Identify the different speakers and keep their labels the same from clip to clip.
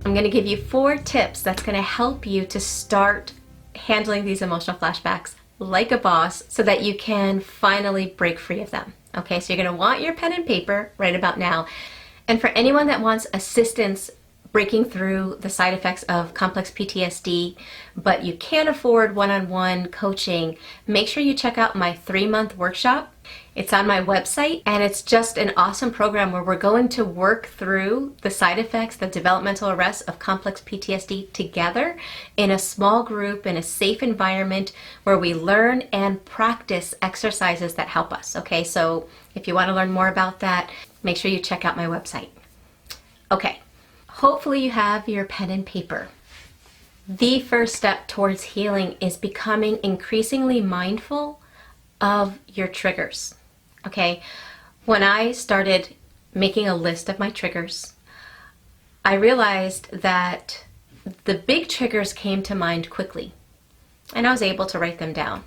Speaker 1: I'm going to give you 4 tips that's going to help you to start handling these emotional flashbacks like a boss so that you can finally break free of them. Okay, so you're going to want your pen and paper right about now. And for anyone that wants assistance breaking through the side effects of complex PTSD, but you can't afford one-on-one coaching, make sure you check out my 3-month workshop. It's on my website, and it's just an awesome program where we're going to work through the side effects, the developmental arrests of complex PTSD together in a small group, in a safe environment where we learn and practice exercises that help us. Okay, so if you want to learn more about that, make sure you check out my website. Okay. Hopefully you have your pen and paper. The first step towards healing is becoming increasingly mindful of your triggers. Okay, when I started making a list of my triggers, I realized that the big triggers came to mind quickly, and I was able to write them down.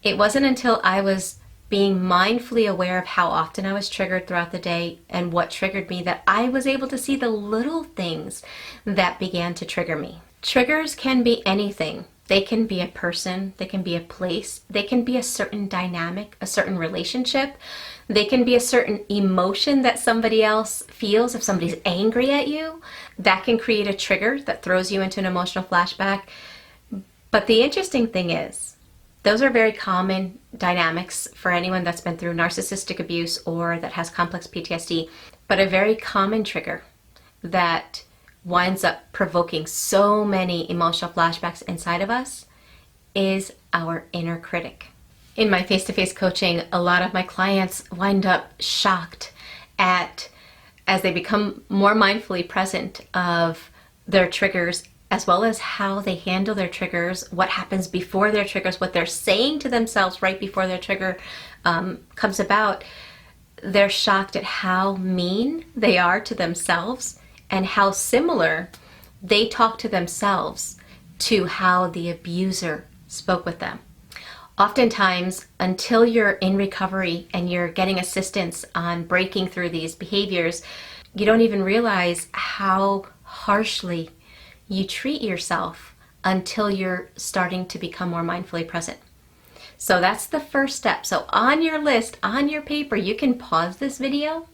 Speaker 1: It wasn't until I was being mindfully aware of how often I was triggered throughout the day and what triggered me that I was able to see the little things that began to trigger me. Triggers can be anything. They can be a person, they can be a place, they can be a certain dynamic, a certain relationship, they can be a certain emotion that somebody else feels. If somebody's angry at you, that can create a trigger that throws you into an emotional flashback. But the interesting thing is, those are very common dynamics for anyone that's been through narcissistic abuse or that has complex PTSD, but a very common trigger that winds up provoking so many emotional flashbacks inside of us is our inner critic. In my face-to-face coaching, a lot of my clients wind up shocked at, as they become more mindfully present of their triggers, as well as how they handle their triggers, what happens before their triggers, what they're saying to themselves right before their trigger comes about. They're shocked at how mean they are to themselves and how similar they talk to themselves to how the abuser spoke with them. Oftentimes, until you're in recovery and you're getting assistance on breaking through these behaviors, you don't even realize how harshly you treat yourself until you're starting to become more mindfully present. So that's the first step. So on your list, on your paper, you can pause this video.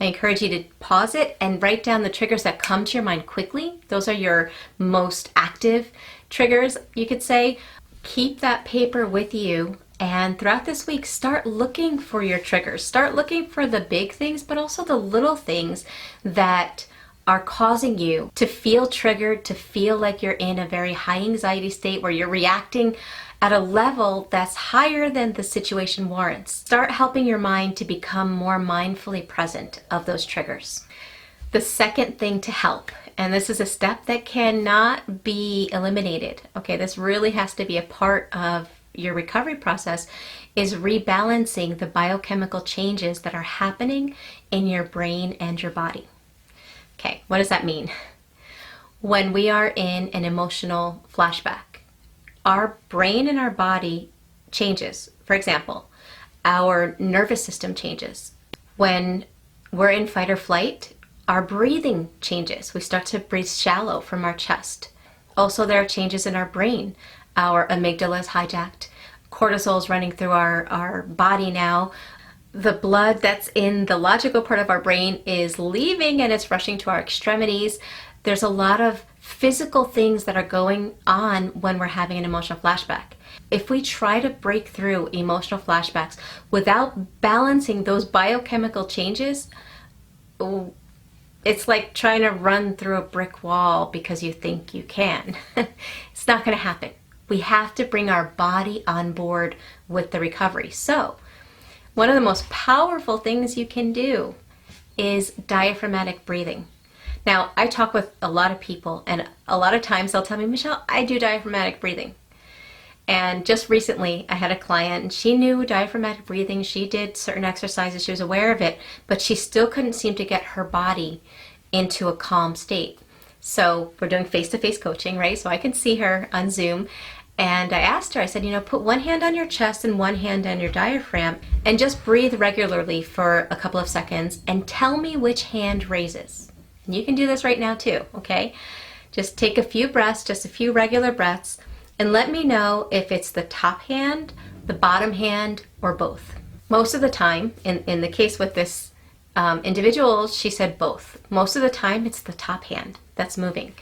Speaker 1: I encourage you to pause it and write down the triggers that come to your mind quickly. Those are your most active triggers, you could say. Keep that paper with you, and throughout this week, start looking for your triggers. Start looking for the big things, but also the little things that are causing you to feel triggered, to feel like you're in a very high anxiety state where you're reacting at a level that's higher than the situation warrants. Start helping your mind to become more mindfully present of those triggers. The second thing to help, and this is a step that cannot be eliminated, okay, this really has to be a part of your recovery process, is rebalancing the biochemical changes that are happening in your brain and your body. Okay, what does that mean? When we are in an emotional flashback, our brain and our body changes. For example, our nervous system changes. When we're in fight or flight, our breathing changes. We start to breathe shallow from our chest. Also, there are changes in our brain. Our amygdala is hijacked. Cortisol is running through our body now. The blood that's in the logical part of our brain is leaving and it's rushing to our extremities. There's a lot of physical things that are going on when we're having an emotional flashback. If we try to break through emotional flashbacks without balancing those biochemical changes, it's like trying to run through a brick wall because you think you can. It's not going to happen. We have to bring our body on board with the recovery. So, one of the most powerful things you can do is diaphragmatic breathing. Now, I talk with a lot of people, and a lot of times they'll tell me, Michelle, I do diaphragmatic breathing. And just recently, I had a client, and she knew diaphragmatic breathing. She did certain exercises. She was aware of it, but she still couldn't seem to get her body into a calm state. So we're doing face-to-face coaching, right? So I can see her on Zoom. And I asked her, I said, put one hand on your chest and one hand on your diaphragm and just breathe regularly for a couple of seconds and tell me which hand raises. And you can do this right now too, okay? Just take a few breaths, just a few regular breaths, and let me know if it's the top hand, the bottom hand, or both. Most of the time, in the case with this individual, she said both. Most of the time, it's the top hand that's moving.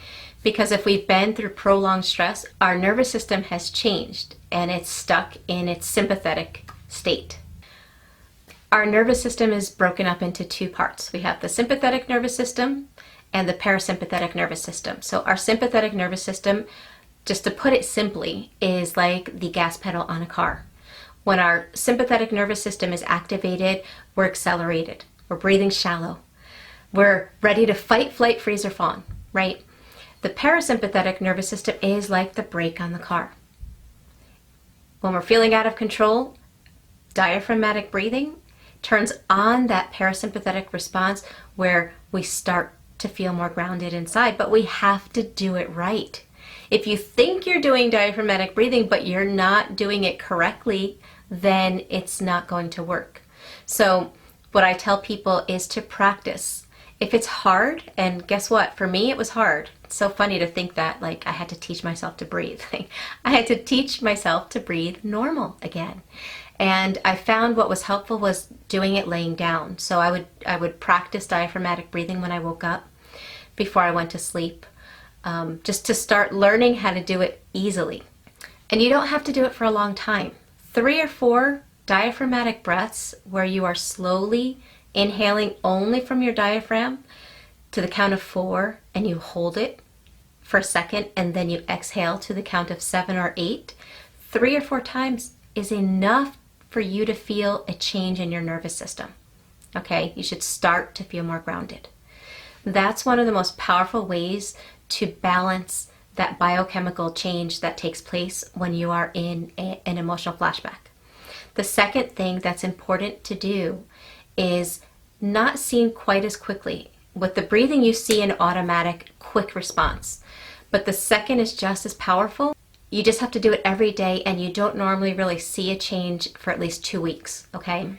Speaker 1: Because if we've been through prolonged stress, our nervous system has changed and it's stuck in its sympathetic state. Our nervous system is broken up into two parts. We have the sympathetic nervous system and the parasympathetic nervous system. So our sympathetic nervous system, just to put it simply, is like the gas pedal on a car. When our sympathetic nervous system is activated, we're accelerated. We're breathing shallow. We're ready to fight, flight, freeze, or fawn, right? The parasympathetic nervous system is like the brake on the car. When we're feeling out of control, diaphragmatic breathing turns on that parasympathetic response where we start to feel more grounded inside, but we have to do it right. If you think you're doing diaphragmatic breathing, but you're not doing it correctly, then it's not going to work. So what I tell people is to practice. If it's hard, and guess what? For me, it was hard. It's so funny to think that like I had to teach myself to breathe. I had to teach myself to breathe normal again. And I found what was helpful was doing it laying down. So I would practice diaphragmatic breathing when I woke up, before I went to sleep, just to start learning how to do it easily. And you don't have to do it for a long time. 3 or 4 diaphragmatic breaths where you are slowly inhaling only from your diaphragm to the count of 4, and you hold it for a second, and then you exhale to the count of 7 or 8. 3 or 4 times is enough for you to feel a change in your nervous system. Okay, you should start to feel more grounded. That's one of the most powerful ways to balance that biochemical change that takes place when you are in an emotional flashback. The second thing that's important to do is not seen quite as quickly. With the breathing, you see an automatic, quick response. But the second is just as powerful. You just have to do it every day, and you don't normally really see a change for at least 2 weeks, okay?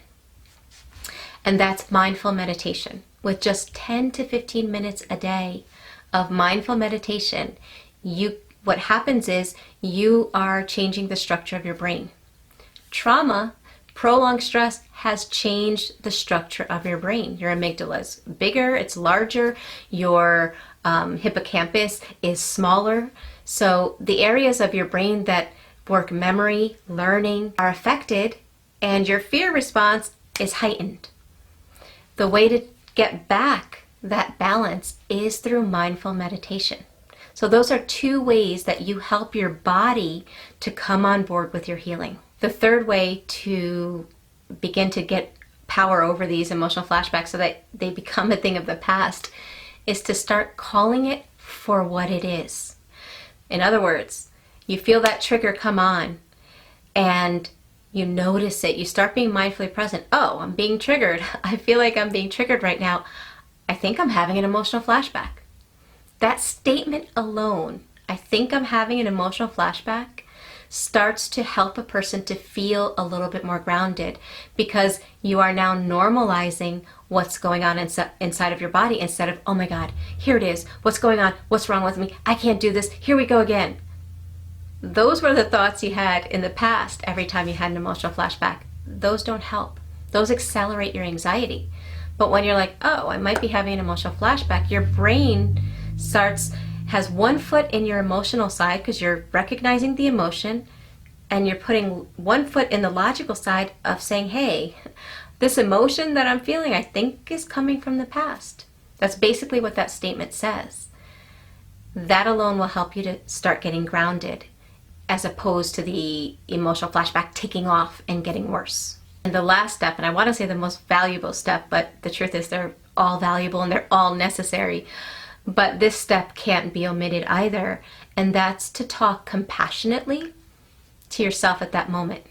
Speaker 1: And that's mindful meditation. With just 10 to 15 minutes a day of mindful meditation, what happens is you are changing the structure of your brain. Trauma, prolonged stress, has changed the structure of your brain. Your amygdala is bigger, it's larger, your hippocampus is smaller. So the areas of your brain that work memory, learning are affected, and your fear response is heightened. The way to get back that balance is through mindful meditation. So those are 2 ways that you help your body to come on board with your healing. The third way to begin to get power over these emotional flashbacks so that they become a thing of the past is to start calling it for what it is. In other words, you feel that trigger come on and you notice it. You start being mindfully present. Oh, I'm being triggered. I feel like I'm being triggered right now. I think I'm having an emotional flashback. That statement alone, I think I'm having an emotional flashback, starts to help a person to feel a little bit more grounded, because you are now normalizing what's going on inside of your body instead of, oh my God, here it is. What's going on? What's wrong with me? I can't do this. Here we go again. Those were the thoughts you had in the past every time you had an emotional flashback. Those don't help. Those accelerate your anxiety. But when you're like, oh, I might be having an emotional flashback, your brain has one foot in your emotional side because you're recognizing the emotion, and you're putting one foot in the logical side of saying, hey, this emotion that I'm feeling, I think is coming from the past. That's basically what that statement says. That alone will help you to start getting grounded, as opposed to the emotional flashback taking off and getting worse. And the last step, and I want to say the most valuable step, but the truth is they're all valuable and they're all necessary, but this step can't be omitted either, and that's to talk compassionately to yourself at that moment.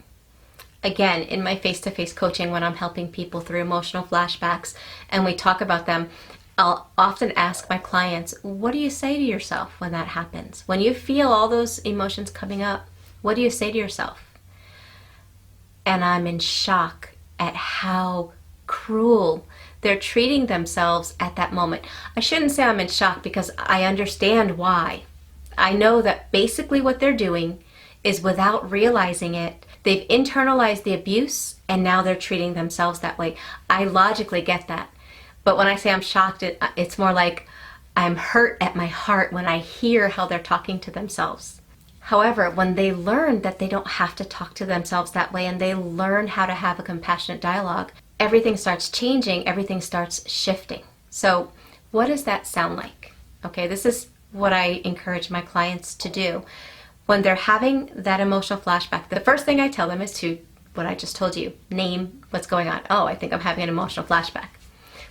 Speaker 1: Again, in my face-to-face coaching, when I'm helping people through emotional flashbacks and we talk about them, I'll often ask my clients, what do you say to yourself when that happens? When you feel all those emotions coming up, what do you say to yourself? And I'm in shock at how cruel. They're treating themselves at that moment. I shouldn't say I'm in shock because I understand why. I know that basically what they're doing is, without realizing it, they've internalized the abuse and now they're treating themselves that way. I logically get that. But when I say I'm shocked, it's more like I'm hurt at my heart when I hear how they're talking to themselves. However, when they learn that they don't have to talk to themselves that way and they learn how to have a compassionate dialogue, everything starts changing, everything starts shifting. So what does that sound like? Okay, this is what I encourage my clients to do. When they're having that emotional flashback, the first thing I tell them is to, what I just told you, name what's going on. Oh, I think I'm having an emotional flashback.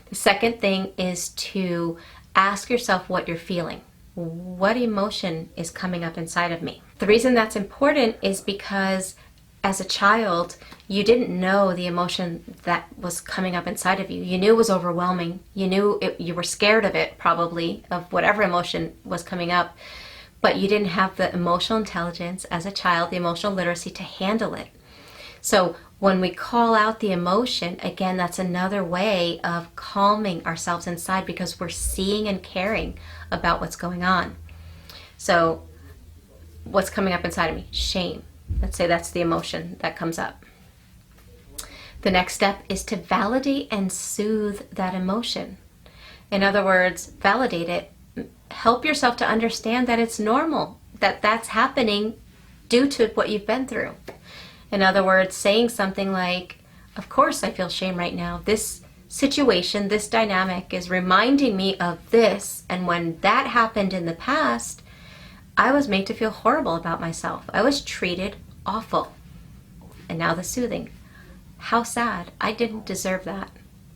Speaker 1: The second thing is to ask yourself what you're feeling. What emotion is coming up inside of me? The reason that's important is because as a child, you didn't know the emotion that was coming up inside of you. You knew it was overwhelming. You knew you were scared of it, probably, of whatever emotion was coming up. But you didn't have the emotional intelligence as a child, the emotional literacy to handle it. So when we call out the emotion, again, that's another way of calming ourselves inside because we're seeing and caring about what's going on. So what's coming up inside of me? Shame. Let's say that's the emotion that comes up. The next step is to validate and soothe that emotion. In other words, validate it. Help yourself to understand that it's normal, that that's happening due to what you've been through. In other words, saying something like, of course I feel shame right now. This situation, this dynamic is reminding me of this. And when that happened in the past, I was made to feel horrible about myself. I was treated awful. And now the soothing. How sad. I didn't deserve that.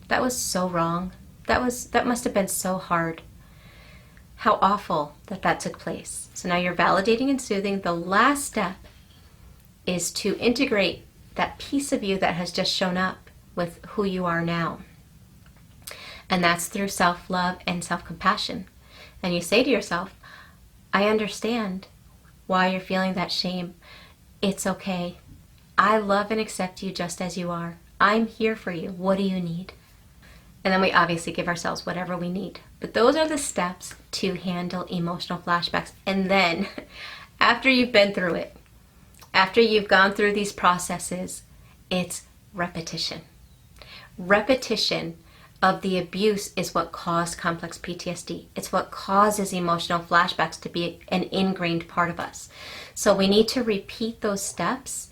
Speaker 1: That was so wrong. That must have been so hard. How awful that took place. So now you're validating and soothing. The last step is to integrate that piece of you that has just shown up with who you are now. And that's through self-love and self-compassion. And you say to yourself, I understand why you're feeling that shame. It's okay. I love and accept you just as you are. I'm here for you. What do you need? And then we obviously give ourselves whatever we need. But those are the steps to handle emotional flashbacks. And then after you've been through it, after you've gone through these processes, it's repetition. Repetition of the abuse is what caused complex PTSD. It's what causes emotional flashbacks to be an ingrained part of us. So we need to repeat those steps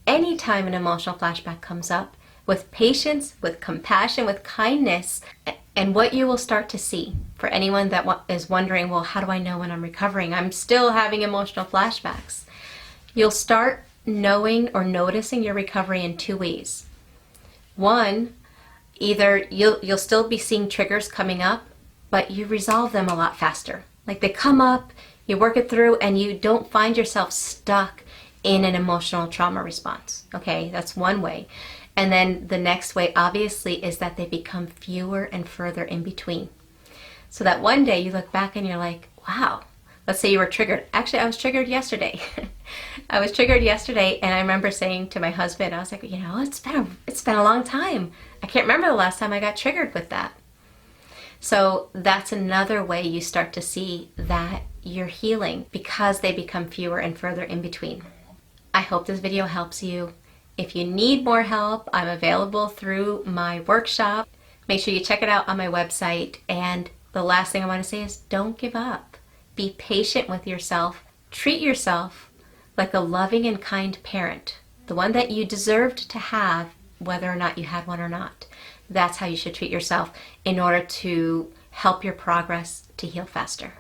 Speaker 1: anytime an emotional flashback comes up, with patience, with compassion, with kindness. And what you will start to see, for anyone that is wondering, well, how do I know when I'm recovering? I'm still having emotional flashbacks. You'll start knowing or noticing your recovery in two ways. One, either you'll still be seeing triggers coming up, but you resolve them a lot faster. Like they come up, you work it through, and you don't find yourself stuck in an emotional trauma response. Okay, that's one way. And then the next way, obviously, is that they become fewer and further in between. So that one day you look back and you're like, wow, let's say you were triggered. Actually, I was triggered yesterday. I was triggered yesterday, and I remember saying to my husband, I was like, it's been a long time. I can't remember the last time I got triggered with that. So that's another way you start to see that you're healing, because they become fewer and further in between. I hope this video helps you. If you need more help, I'm available through my workshop. Make sure you check it out on my website. And the last thing I want to say is don't give up. Be patient with yourself. Treat yourself like a loving and kind parent, the one that you deserved to have, whether or not you had one or not. That's how you should treat yourself in order to help your progress to heal faster.